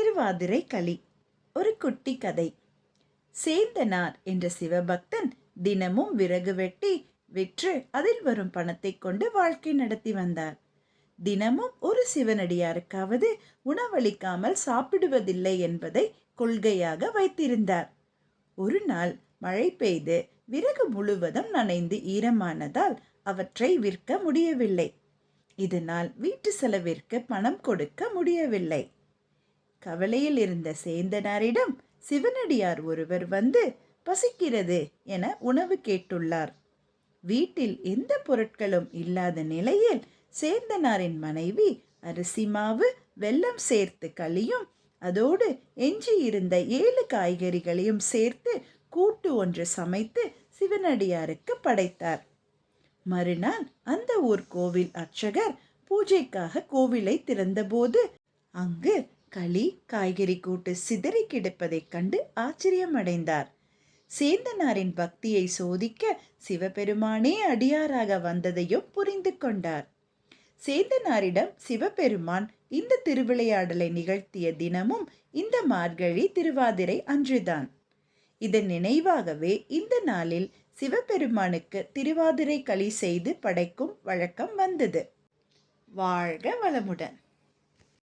திருவாதிரை களி. ஒரு குட்டி கதை. சேந்தனார் என்ற சிவபக்தன் தினமும் விறகு வெட்டி விற்று அதில் வரும் பணத்தை கொண்டு வாழ்க்கை நடத்தி வந்தார். தினமும் ஒரு சிவனடியாருக்காவது உணவளிக்காமல் சாப்பிடுவதில்லை என்பதை கொள்கையாக வைத்திருந்தார். ஒரு நாள் மழை பெய்து விறகு முழுவதும் நனைந்து ஈரமானதால் அவற்றை விற்க முடியவில்லை. இதனால் வீட்டு செலவிற்கு பணம் கொடுக்க முடியவில்லை. கவலையில் இருந்த சேந்தனாரிடம் சிவனடியார் ஒருவர் வந்து பசிக்கிறது என உணவு கேட்டுள்ளார். வீட்டில் எந்த பொருட்களும் இல்லாத நிலையில் சேந்தனாரின் மனைவி அரிசி மாவு, வெல்லம் சேர்த்து களியும் அதோடு எஞ்சி இருந்த 7 காய்கறிகளையும் சேர்த்து கூட்டு ஒன்று சமைத்து சிவனடியாருக்கு படைத்தார். மறுநாள் அந்த ஊர் கோவில் அர்ச்சகர் பூஜைக்காக கோவிலை திறந்தபோது அங்கு களி, காய்கறி கூட்டு சிதறி கிடப்பதைக் கண்டு ஆச்சரியமடைந்தார். சேந்தனாரின் பக்தியை சோதிக்க சிவபெருமானே அடியாராக வந்ததையும் புரிந்து கொண்டார். சேந்தனாரிடம் சிவபெருமான் இந்த திருவிளையாடலை நிகழ்த்திய தினமும் இந்த மார்கழி திருவாதிரை அன்றுதான். இதன் நினைவாகவே இந்த நாளில் சிவபெருமானுக்கு திருவாதிரை களி செய்து படைக்கும் வழக்கம் வந்தது. வாழ்க வளமுடன்.